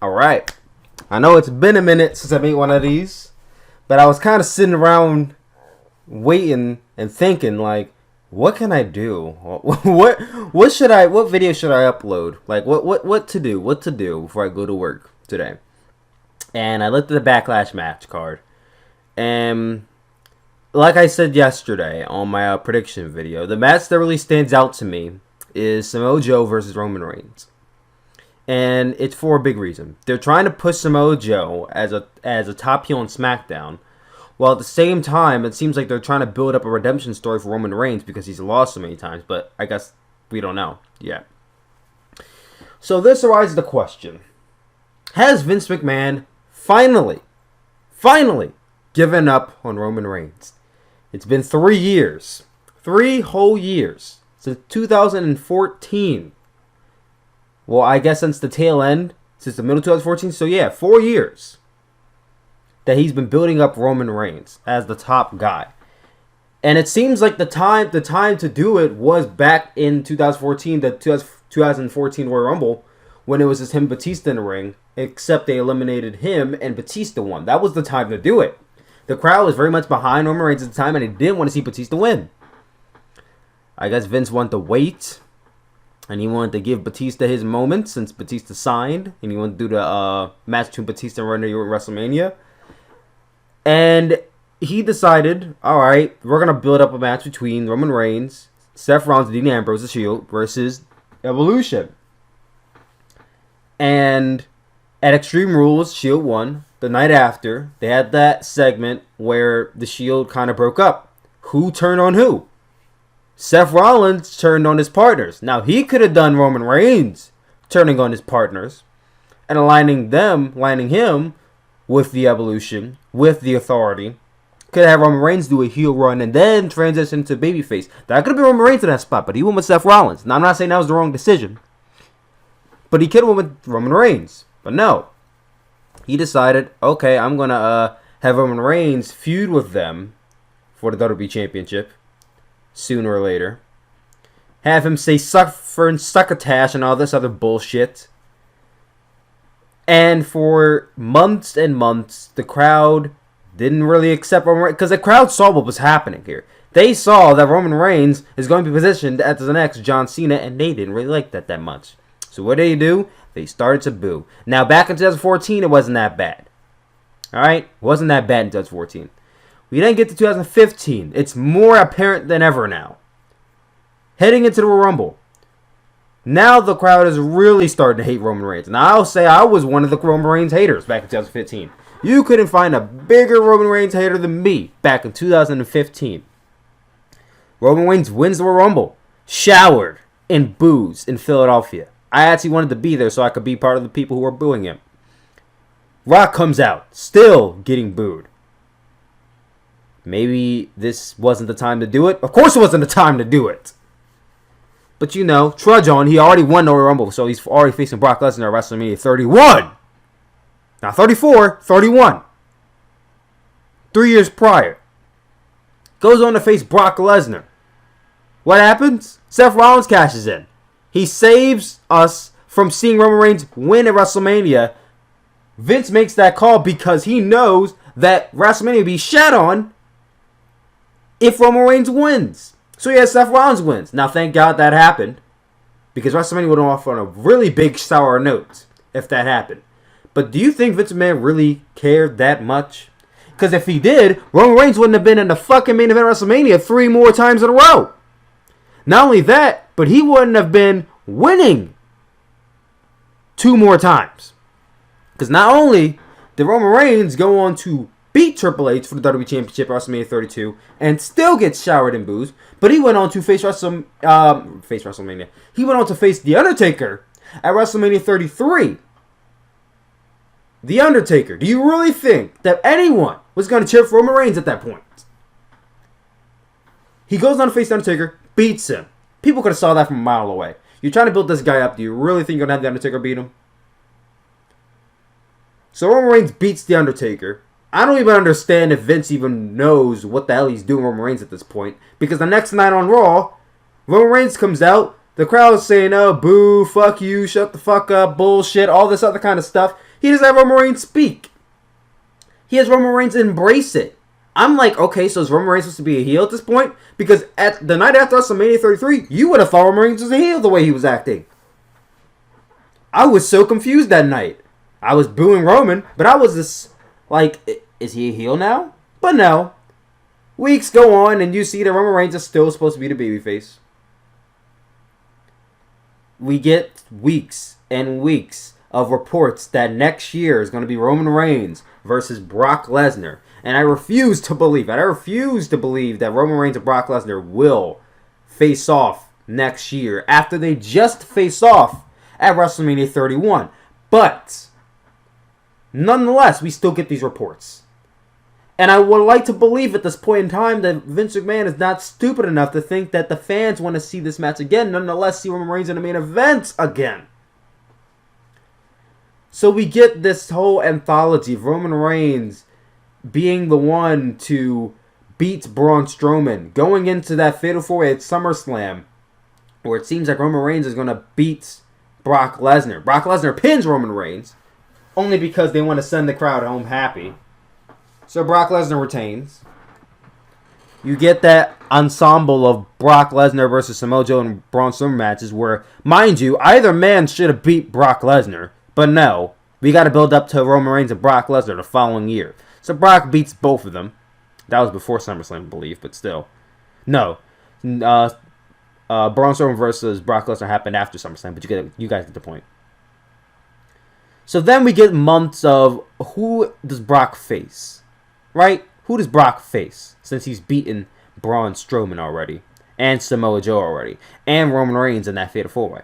Alright. I know it's been a minute since I made one of these, but I was kind of sitting around waiting and thinking, like, what can I do? What video should I upload? Like, what to do? What to do before I go to work today? And I looked at the Backlash match card, and like I said yesterday on my prediction video, the match that really stands out to me is Samoa Joe versus Roman Reigns. And it's for a big reason. They're trying to push Samoa Joe as a top heel on SmackDown, while at the same time, it seems like they're trying to build up a redemption story for Roman Reigns because he's lost so many times, but I guess we don't know yet. So this arises the question. Has Vince McMahon finally given up on Roman Reigns? It's been 3 years. 3 whole years. Since 2014. Well, I guess since the tail end. Since the middle of 2014. So yeah, 4 years. That he's been building up Roman Reigns as the top guy. And it seems like the time to do it was back in 2014. The 2014 Royal Rumble. When it was just him and Batista in the ring. Except they eliminated him and Batista won. That was the time to do it. The crowd was very much behind Roman Reigns at the time, and they didn't want to see Batista win. I guess Vince wanted to wait, and he wanted to give Batista his moment since Batista signed, and he wanted to do the match between Batista and Randy Orton at WrestleMania. And he decided, alright, we're going to build up a match between Roman Reigns, Seth Rollins, and Dean Ambrose, the Shield, versus Evolution. And at Extreme Rules, Shield won. The night after, they had that segment where the Shield kind of broke up. Who turned on who? Seth Rollins turned on his partners. Now, he could have done Roman Reigns turning on his partners and aligning him with the Evolution, with the Authority. Could have Roman Reigns do a heel run and then transition to babyface. That could have been Roman Reigns in that spot, but he went with Seth Rollins. Now, I'm not saying that was the wrong decision, but he could have went with Roman Reigns. But no. He decided, okay, I'm going to have Roman Reigns feud with them for the WWE Championship sooner or later. Have him say succotash and all this other bullshit. And for months and months, the crowd didn't really accept Roman Reigns because the crowd saw what was happening here. They saw that Roman Reigns is going to be positioned as the next John Cena, and they didn't really like that much. So what did they do? They started to boo. Now, back in 2014, it wasn't that bad. Alright? It wasn't that bad in 2014. We then get to 2015. It's more apparent than ever now. Heading into the Royal Rumble. Now the crowd is really starting to hate Roman Reigns. And I'll say I was one of the Roman Reigns haters back in 2015. You couldn't find a bigger Roman Reigns hater than me back in 2015. Roman Reigns wins the Royal Rumble. Showered in boos in Philadelphia. I actually wanted to be there so I could be part of the people who were booing him. Rock comes out, still getting booed. Maybe this wasn't the time to do it. Of course it wasn't the time to do it. But you know, trudge on. He already won the Royal Rumble, so he's already facing Brock Lesnar at WrestleMania 31. Not 34, 31. 3 years prior. Goes on to face Brock Lesnar. What happens? Seth Rollins cashes in. He saves us from seeing Roman Reigns win at WrestleMania. Vince makes that call because he knows that WrestleMania will be shat on if Roman Reigns wins. So yeah, Seth Rollins wins. Now, thank God that happened, because WrestleMania would have off on a really big sour note if that happened. But do you think Vince McMahon really cared that much? Because if he did, Roman Reigns wouldn't have been in the fucking main event of WrestleMania 3 more times in a row. Not only that, but he wouldn't have been winning 2 more times. Because not only did Roman Reigns go on to beat Triple H for the WWE Championship at WrestleMania 32 and still get showered in boos, but he went on to face WrestleMania. He went on to face The Undertaker at WrestleMania 33. The Undertaker. Do you really think that anyone was going to cheer for Roman Reigns at that point? He goes on to face The Undertaker, beats him. People could have saw that from a mile away. You're trying to build this guy up. Do you really think you're going to have The Undertaker beat him? So Roman Reigns beats The Undertaker. I don't even understand if Vince even knows what the hell he's doing Roman Reigns at this point. Because the next night on Raw, Roman Reigns comes out. The crowd is saying, oh, boo, fuck you, shut the fuck up, bullshit, all this other kind of stuff. He doesn't have Roman Reigns speak. He has Roman Reigns embrace it. I'm like, okay, so is Roman Reigns supposed to be a heel at this point? Because at the night after WrestleMania 33, you would have thought Roman Reigns was a heel the way he was acting. I was so confused that night. I was booing Roman, but I was just like, is he a heel now? But no. Weeks go on, and you see that Roman Reigns is still supposed to be the babyface. We get weeks and weeks of reports that next year is going to be Roman Reigns versus Brock Lesnar. And I refuse to believe it. I refuse to believe that Roman Reigns and Brock Lesnar will face off next year after they just face off at WrestleMania 31. But nonetheless, we still get these reports. And I would like to believe at this point in time that Vince McMahon is not stupid enough to think that the fans want to see this match again. Nonetheless, see Roman Reigns in the main event again. So we get this whole anthology of Roman Reigns being the one to beat Braun Strowman, going into that Fatal 4-Way at SummerSlam, where it seems like Roman Reigns is going to beat Brock Lesnar. Brock Lesnar pins Roman Reigns, only because they want to send the crowd home happy. So Brock Lesnar retains. You get that ensemble of Brock Lesnar versus Samoa Joe and Braun Strowman matches where, mind you, either man should have beat Brock Lesnar, but no, we got to build up to Roman Reigns and Brock Lesnar the following year. So Brock beats both of them. That was before SummerSlam, I believe, but still. No. Braun Strowman versus Brock Lesnar happened after SummerSlam, but you guys get the point. So then we get months of who does Brock face, right? Who does Brock face since he's beaten Braun Strowman already, and Samoa Joe already, and Roman Reigns in that Fatal 4-Way.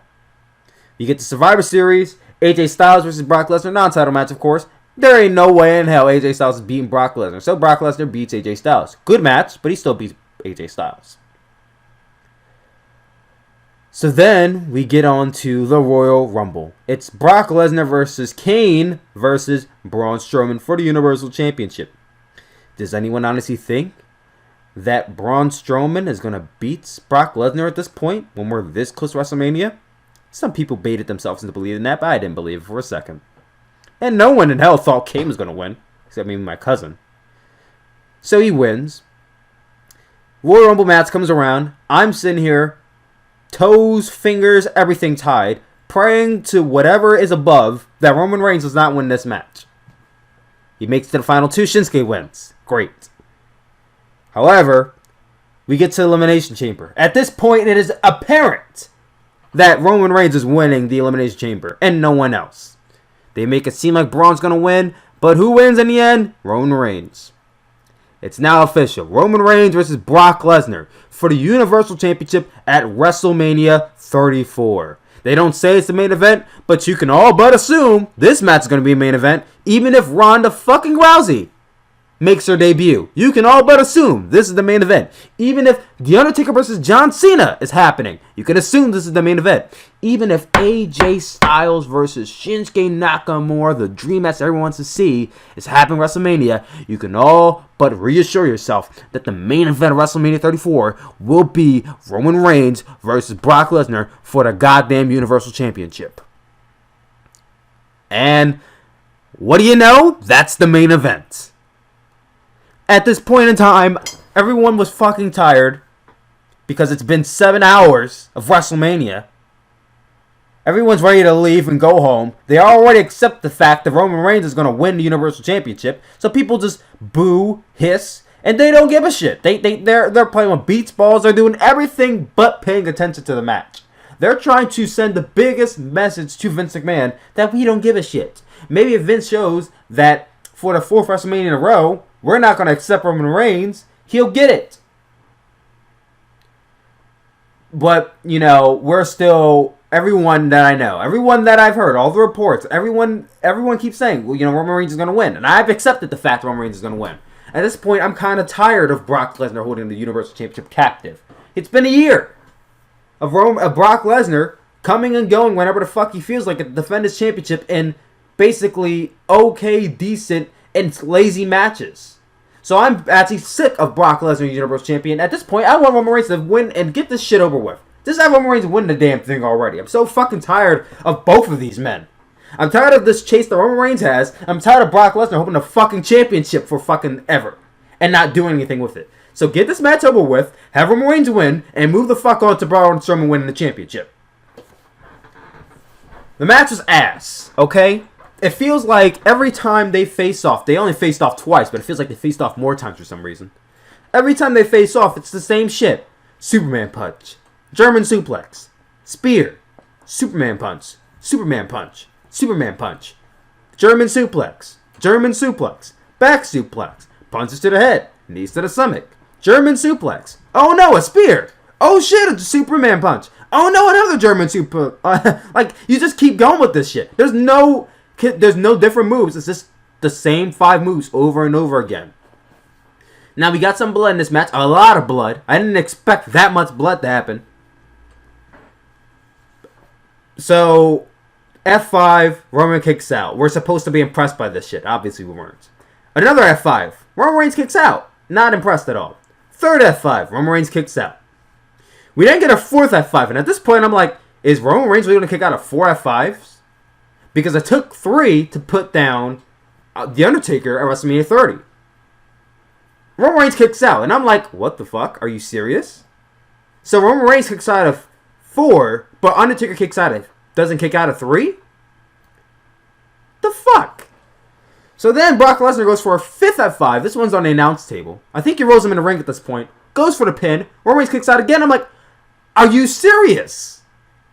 You get the Survivor Series, AJ Styles versus Brock Lesnar, non-title match, of course. There ain't no way in hell AJ Styles is beating Brock Lesnar. So Brock Lesnar beats AJ Styles. Good match, but he still beats AJ Styles. So then we get on to the Royal Rumble. It's Brock Lesnar versus Kane versus Braun Strowman for the Universal Championship. Does anyone honestly think that Braun Strowman is going to beat Brock Lesnar at this point when we're this close to WrestleMania? Some people baited themselves into believing that, but I didn't believe it for a second. And no one in hell thought Kane was going to win, except maybe my cousin. So he wins. Royal Rumble match comes around. I'm sitting here, toes, fingers, everything tied, praying to whatever is above that Roman Reigns does not win this match. He makes it to the final two. Shinsuke wins. Great. However, we get to Elimination Chamber. At this point, it is apparent that Roman Reigns is winning the Elimination Chamber and no one else. They make it seem like Braun's going to win, but who wins in the end? Roman Reigns. It's now official. Roman Reigns versus Brock Lesnar for the Universal Championship at WrestleMania 34. They don't say it's the main event, but you can all but assume this match is going to be a main event, even if Ronda fucking Rousey makes her debut. You can all but assume this is the main event. Even if The Undertaker versus John Cena is happening, you can assume this is the main event. Even if AJ Styles versus Shinsuke Nakamura, the dream match everyone wants to see, is happening at WrestleMania, you can all but reassure yourself that the main event of WrestleMania 34 will be Roman Reigns versus Brock Lesnar for the goddamn Universal Championship. And what do you know? That's the main event. At this point in time, everyone was fucking tired because it's been 7 hours of WrestleMania. Everyone's ready to leave and go home. They already accept the fact that Roman Reigns is going to win the Universal Championship. So people just boo, hiss, and they don't give a shit. They're playing with beach balls. They're doing everything but paying attention to the match. They're trying to send the biggest message to Vince McMahon that we don't give a shit. Maybe if Vince shows that for the 4th WrestleMania in a row, we're not going to accept Roman Reigns, he'll get it. But, you know, we're still, everyone that I know, everyone that I've heard, all the reports, everyone keeps saying, well, you know, Roman Reigns is going to win. And I've accepted the fact Roman Reigns is going to win. At this point, I'm kind of tired of Brock Lesnar holding the Universal Championship captive. It's been a year of Brock Lesnar coming and going whenever the fuck he feels like it to defend his championship in basically okay, decent, and lazy matches. So I'm actually sick of Brock Lesnar, Universal Champion. At this point, I want Roman Reigns to win and get this shit over with. Just have Roman Reigns win the damn thing already. I'm so fucking tired of both of these men. I'm tired of this chase that Roman Reigns has. I'm tired of Brock Lesnar hoping a fucking championship for fucking ever and not doing anything with it. So get this match over with, have Roman Reigns win, and move the fuck on to Braun Strowman winning the championship. The match was ass, okay? It feels like every time they face off, they only faced off twice, but it feels like they faced off more times for some reason. Every time they face off, it's the same shit. Superman punch, German suplex, spear, Superman punch, Superman punch, Superman punch, German suplex, back suplex, punches to the head, knees to the stomach, German suplex. Oh no, a spear. Oh shit, a Superman punch. Oh no, another German super. Like, you just keep going with this shit. There's no different moves. It's just the same 5 moves over and over again. Now, we got some blood in this match. A lot of blood. I didn't expect that much blood to happen. So, F5, Roman kicks out. We're supposed to be impressed by this shit. Obviously, we weren't. Another F5. Roman Reigns kicks out. Not impressed at all. Third F5. Roman Reigns kicks out. We didn't get a fourth F5. And at this point, I'm like, is Roman Reigns really going to kick out of 4 F5s? Because it took 3 to put down The Undertaker at WrestleMania 30. Roman Reigns kicks out. And I'm like, what the fuck? Are you serious? So Roman Reigns kicks out of 4, but Undertaker doesn't kick out of 3? The fuck? So then Brock Lesnar goes for a 5th F5. This one's on the announce table. I think he rolls him in the ring at this point. Goes for the pin. Roman Reigns kicks out again. I'm like, are you serious?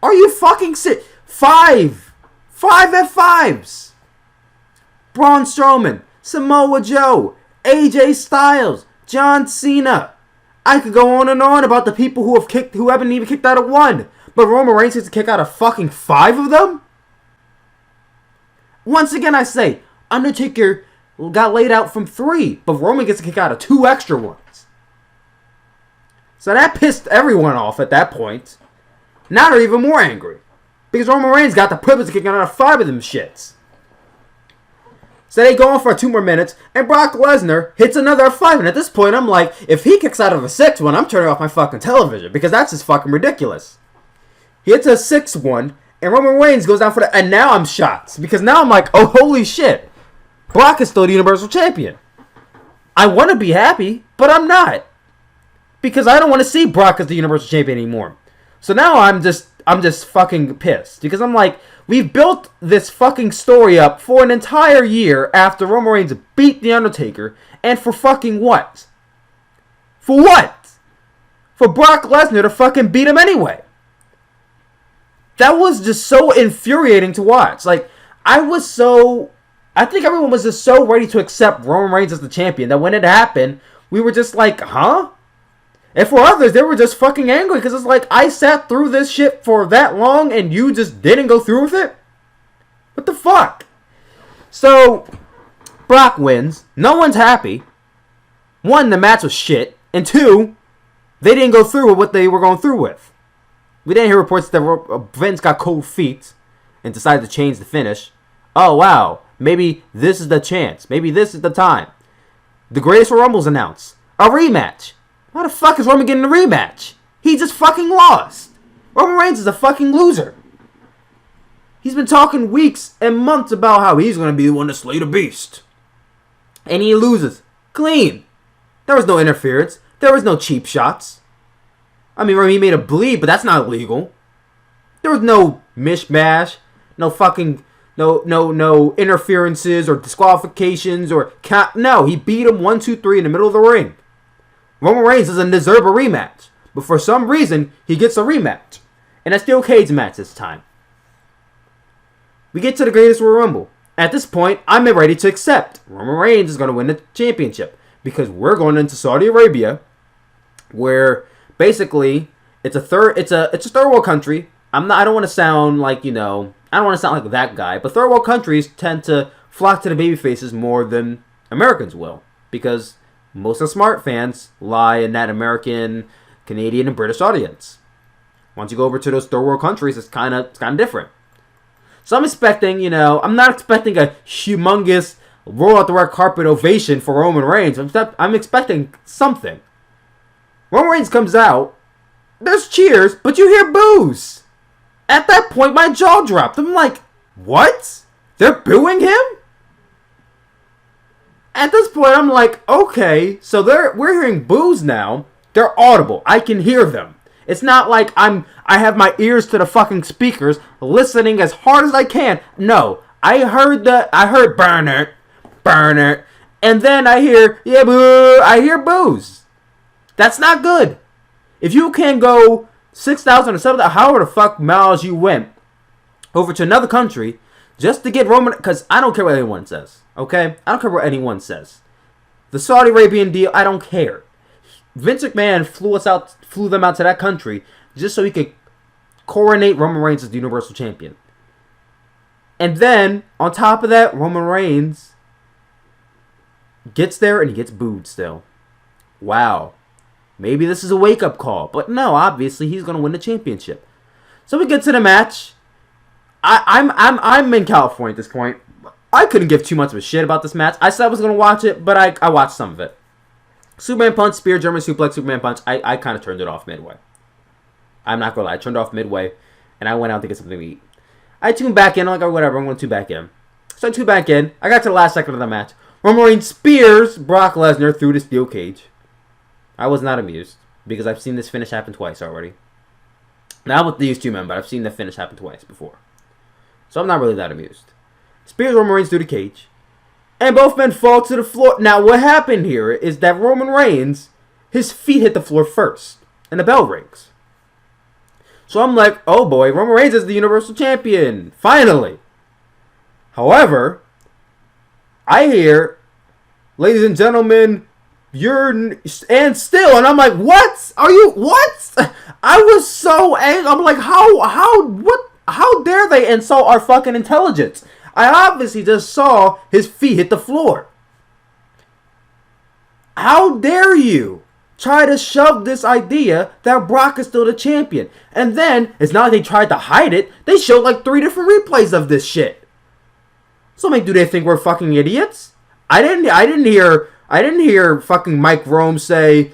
Are you fucking serious? 5 F5s. Braun Strowman, Samoa Joe, AJ Styles, John Cena. I could go on and on about the people who haven't even kicked out of 1. But Roman Reigns gets to kick out of fucking 5 of them? Once again, I say, Undertaker got laid out from 3, but Roman gets to kick out of 2 extra ones. So that pissed everyone off at that point. Now they're even more angry. Because Roman Reigns got the privilege of kicking out of 5 of them shits. So they go on for 2 more minutes, and Brock Lesnar hits another 5. And at this point, I'm like, if he kicks out of a 6th one, I'm turning off my fucking television. Because that's just fucking ridiculous. He hits a 6th one, and Roman Reigns goes down for the... And now I'm shocked. Because now I'm like, oh, holy shit. Brock is still the Universal Champion. I want to be happy, but I'm not. Because I don't want to see Brock as the Universal Champion anymore. So now I'm just fucking pissed. Because I'm like, we've built this fucking story up for an entire year after Roman Reigns beat The Undertaker. And for fucking what? For what? For Brock Lesnar to fucking beat him anyway. That was just so infuriating to watch. Like, I think everyone was just so ready to accept Roman Reigns as the champion that when it happened, we were just like, huh? And for others, they were just fucking angry because it's like, I sat through this shit for that long and you just didn't go through with it? What the fuck? So, Brock wins. No one's happy. 1, the match was shit. And 2, they didn't go through with what they were going through with. We didn't hear reports that Vince got cold feet and decided to change the finish. Oh, wow. Maybe this is the chance. Maybe this is the time. The Greatest Royal Rumble's announced. A rematch. Why the fuck is Roman getting a rematch? He just fucking lost. Roman Reigns is a fucking loser. He's been talking weeks and months about how he's going to be the one to slay the beast. And he loses. Clean. There was no interference. There was no cheap shots. I mean, he made a bleed, but that's not illegal. There was no mishmash. No fucking... No interferences or disqualifications or... No, he beat him 1, 2, 3 in the middle of the ring. Roman Reigns doesn't deserve a rematch. But for some reason, he gets a rematch. And a steel cage match this time. We get to the Greatest Royal Rumble. At this point, I'm ready to accept Roman Reigns is going to win the championship. Because we're going into Saudi Arabia, where basically it's a third world country. I don't want to sound like, I don't want to sound like that guy, but third world countries tend to flock to the baby faces more than Americans will. Because most of the smart fans lie in that American, Canadian, and British audience. Once you go over to those third world countries, it's kind of different. So I'm expecting, I'm not expecting a humongous roll out the red carpet ovation for Roman Reigns. I'm expecting something. Roman Reigns comes out, there's cheers, but you hear boos. At that point, my jaw dropped. I'm like, what? They're booing him? At this point, I'm like, okay, so we're hearing boos now. They're audible. I can hear them. It's not like I have my ears to the fucking speakers, listening as hard as I can. No, I heard burn it, and then I hear boo. I hear boos. That's not good. If you can go 6,000 or 7,000, however the fuck miles you went over to another country just to get Roman, because I don't care what anyone says. Okay, I don't care what anyone says. The Saudi Arabian deal, I don't care. Vince McMahon flew them out to that country just so he could coronate Roman Reigns as the Universal Champion. And then, on top of that, Roman Reigns gets there and he gets booed still. Wow. Maybe this is a wake-up call. But no, obviously, he's going to win the championship. So we get to the match. I'm in California at this point. I couldn't give too much of a shit about this match. I said I was going to watch it, but I watched some of it. Superman Punch, Spear, German Suplex, Superman Punch. I kind of turned it off midway. I'm not going to lie. I turned it off midway, and I went out to get something to eat. I tuned back in. I'm like, oh, whatever. I'm going to tune back in. So I tuned back in. I got to the last second of the match. Roman Reigns spears Brock Lesnar through the steel cage. I was not amused, because I've seen this finish happen twice already. Not with these two men, but I've seen the finish happen twice before. So I'm not really that amused. Spears Roman Reigns through the cage. And both men fall to the floor. Now, what happened here is that Roman Reigns, his feet hit the floor first. And the bell rings. So I'm like, oh boy, Roman Reigns is the Universal Champion. Finally. However, I hear, ladies and gentlemen, and still. And I'm like, what? What? I was so angry. I'm like, how dare they insult our fucking intelligence? I obviously just saw his feet hit the floor. How dare you try to shove this idea that Brock is still the champion? And then, it's not like they tried to hide it. They showed like 3 different replays of this shit. So, do they think we're fucking idiots? I didn't hear fucking Mike Rome say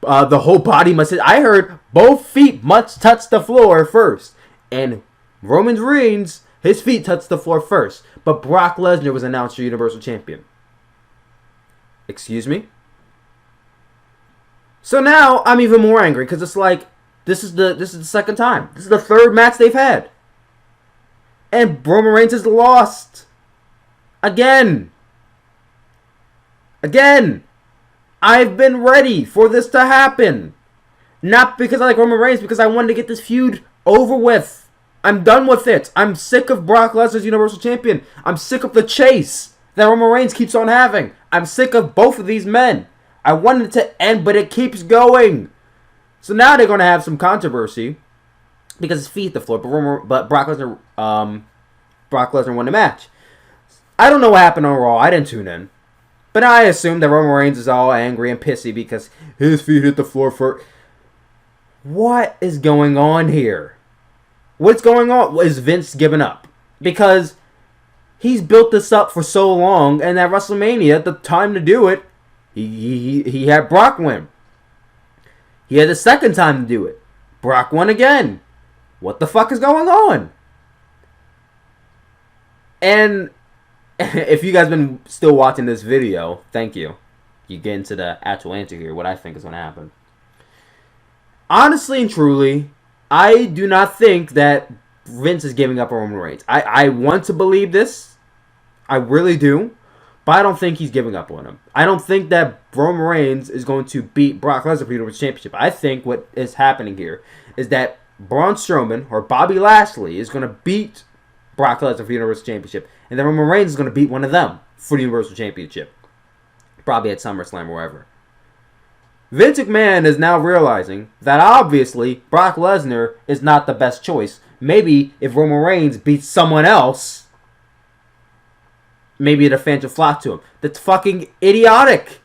the whole body must hit. I heard both feet must touch the floor first. And Roman Reigns, his feet touched the floor first. But Brock Lesnar was announced your Universal Champion. Excuse me? So now I'm even more angry because it's like this is the second time. This is the third match they've had. And Roman Reigns has lost. Again. I've been ready for this to happen. Not because I like Roman Reigns, because I wanted to get this feud over with. I'm done with it. I'm sick of Brock Lesnar's Universal Champion. I'm sick of the chase that Roman Reigns keeps on having. I'm sick of both of these men. I wanted it to end, but it keeps going. So now they're going to have some controversy because his feet hit the floor, but Brock Lesnar won the match. I don't know what happened on Raw. I didn't tune in. But I assume that Roman Reigns is all angry and pissy because his feet hit the floor first. What is going on here? What's going on? Is Vince giving up? Because he's built this up for so long, and at WrestleMania, the time to do it, he had Brock win. He had the second time to do it. Brock won again. What the fuck is going on? And if you guys been still watching this video, thank you. You get into the actual answer here, what I think is going to happen. Honestly and truly, I do not think that Vince is giving up on Roman Reigns. I want to believe this. I really do. But I don't think he's giving up on him. I don't think that Roman Reigns is going to beat Brock Lesnar for the Universal Championship. I think what is happening here is that Braun Strowman or Bobby Lashley is going to beat Brock Lesnar for the Universal Championship. And then Roman Reigns is going to beat one of them for the Universal Championship. Probably at SummerSlam or wherever. Vince McMahon is now realizing that obviously Brock Lesnar is not the best choice. Maybe if Roman Reigns beats someone else, maybe the fans will flock to him. That's fucking idiotic.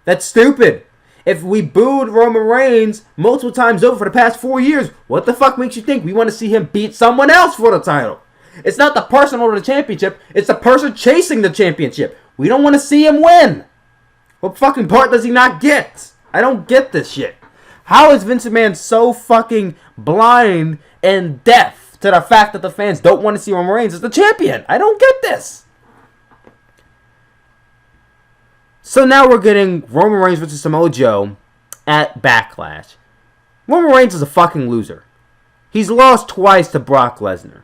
That's stupid. If we booed Roman Reigns multiple times over for the past 4 years, what the fuck makes you think we want to see him beat someone else for the title? It's not the person over the championship. It's the person chasing the championship. We don't want to see him win. What fucking part does he not get? I don't get this shit. How is Vince McMahon so fucking blind and deaf to the fact that the fans don't want to see Roman Reigns as the champion. I don't get this. So now we're getting Roman Reigns versus Samoa Joe at Backlash. Roman Reigns is a fucking loser. He's lost twice to Brock Lesnar.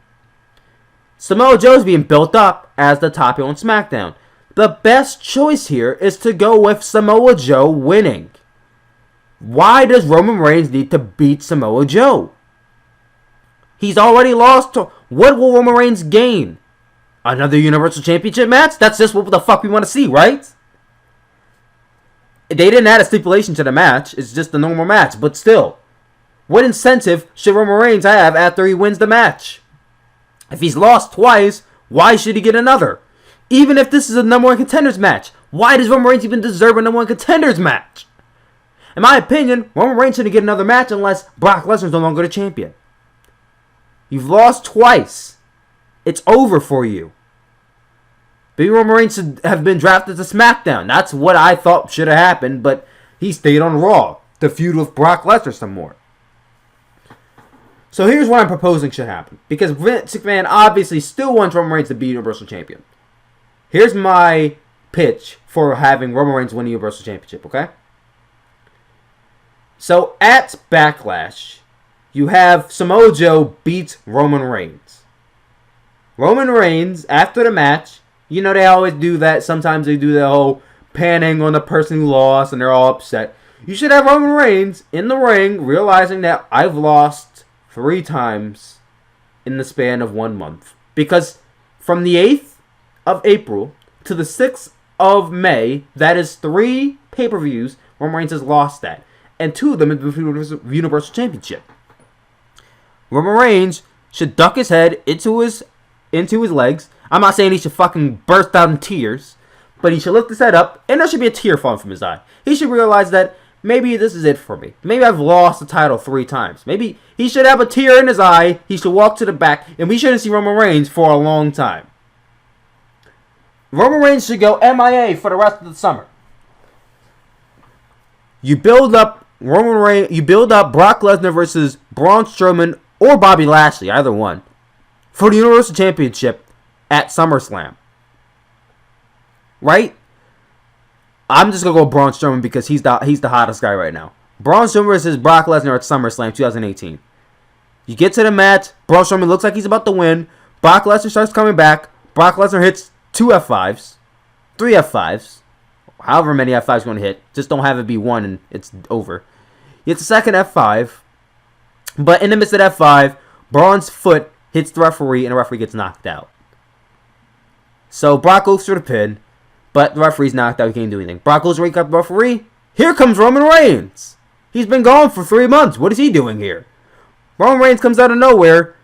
Samoa Joe's being built up as the top heel on SmackDown. The best choice here is to go with Samoa Joe winning. Why does Roman Reigns need to beat Samoa Joe? He's already lost. What will Roman Reigns gain? Another Universal Championship match? That's just what the fuck we want to see, right? They didn't add a stipulation to the match. It's just a normal match. But still, what incentive should Roman Reigns have after he wins the match? If he's lost twice, why should he get another? Even if this is a number one contenders match, why does Roman Reigns even deserve a number one contenders match? In my opinion, Roman Reigns shouldn't get another match unless Brock Lesnar's no longer the champion. You've lost twice. It's over for you. Maybe Roman Reigns should have been drafted to SmackDown. That's what I thought should have happened, but he stayed on Raw to feud with Brock Lesnar some more. So here's what I'm proposing should happen. Because Vince McMahon obviously still wants Roman Reigns to be Universal Champion. Here's my pitch for having Roman Reigns win the Universal Championship, okay? So at Backlash, you have Samoa Joe beat Roman Reigns. Roman Reigns, after the match, you know they always do that. Sometimes they do the whole panning on the person who lost and they're all upset. You should have Roman Reigns in the ring realizing that I've lost 3 times in the span of 1 month. Because from the 8th of April to the 6th of May, that is 3 pay-per-views Roman Reigns has lost that. And 2 of them in the Universal Championship. Roman Reigns should duck his head into his legs. I'm not saying he should fucking burst out in tears, but he should lift his head up, and there should be a tear falling from his eye. He should realize that maybe this is it for me. Maybe I've lost the title 3 times. Maybe he should have a tear in his eye. He should walk to the back, and we shouldn't see Roman Reigns for a long time. Roman Reigns should go MIA for the rest of the summer. You build up Roman Reigns. You build up Brock Lesnar versus Braun Strowman or Bobby Lashley, either one, for the Universal Championship at SummerSlam. Right? I'm just gonna go Braun Strowman because he's the hottest guy right now. Braun Strowman versus Brock Lesnar at SummerSlam 2018. You get to the match. Braun Strowman looks like he's about to win. Brock Lesnar starts coming back. Brock Lesnar hits 2 F5s, 3 F5s, however many F5s you're gonna hit. Just don't have it be 1 and it's over. He hits the second F5, but in the midst of F5, Braun's foot hits the referee and the referee gets knocked out. So Brock goes through the pin, but the referee's knocked out. He can't do anything. Brock goes to wake up the referee. Here comes Roman Reigns. He's been gone for 3 months. What is he doing here? Roman Reigns comes out of nowhere,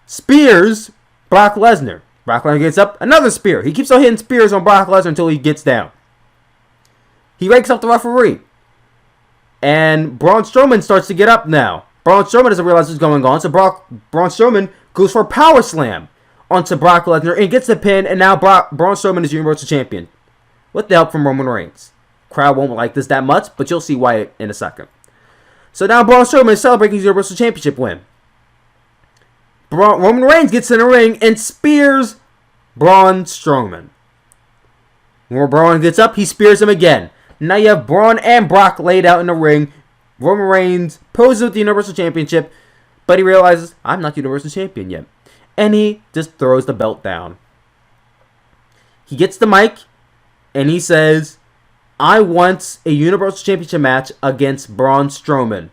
spears Brock Lesnar. Brock Lesnar gets up, another spear. He keeps on hitting spears on Brock Lesnar until he gets down. He wakes up the referee. And Braun Strowman starts to get up now. Braun Strowman doesn't realize what's going on, so Braun Strowman goes for a power slam onto Brock Lesnar and gets the pin, and now Braun Strowman is Universal Champion with the help from Roman Reigns. Crowd won't like this that much, but you'll see why in a second. So now Braun Strowman is celebrating his Universal Championship win. Roman Reigns gets in the ring and spears Braun Strowman. When Braun gets up, he spears him again. Now you have Braun and Brock laid out in the ring. Roman Reigns poses with the Universal Championship, but he realizes, I'm not Universal Champion yet. And he just throws the belt down. He gets the mic, and he says, I want a Universal Championship match against Braun Strowman.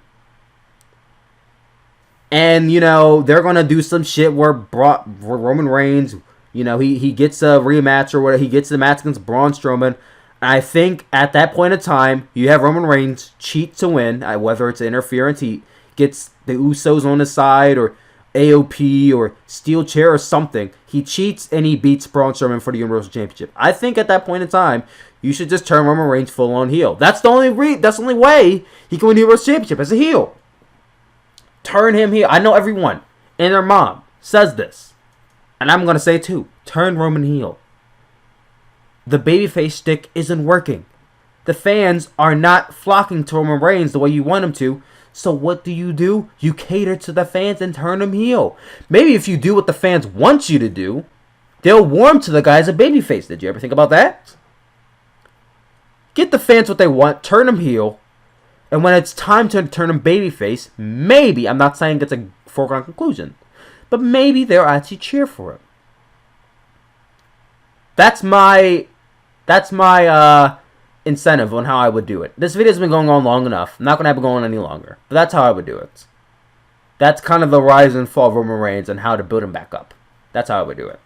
And, they're going to do some shit where Roman Reigns, he gets a rematch or whatever. He gets the match against Braun Strowman. I think at that point in time, you have Roman Reigns cheat to win, whether it's interference, he gets the Usos on his side, or AOP, or steel chair, or something. He cheats and he beats Braun Strowman for the Universal Championship. I think at that point in time, you should just turn Roman Reigns full on heel. That's the only way he can win the Universal Championship as a heel. Turn him heel. I know everyone and their mom says this, and I'm gonna say it too. Turn Roman heel. The babyface stick isn't working. The fans are not flocking to Roman Reigns the way you want them to. So what do? You cater to the fans and turn them heel. Maybe if you do what the fans want you to do, they'll warm to the guy as a babyface. Did you ever think about that? Get the fans what they want, turn them heel, and when it's time to turn them babyface, maybe, I'm not saying it's a foregone conclusion, but maybe they'll actually cheer for it. That's my incentive on how I would do it. This video's been going on long enough. I'm not going to have it going any longer. But that's how I would do it. That's kind of the rise and fall of Roman Reigns and how to build him back up. That's how I would do it.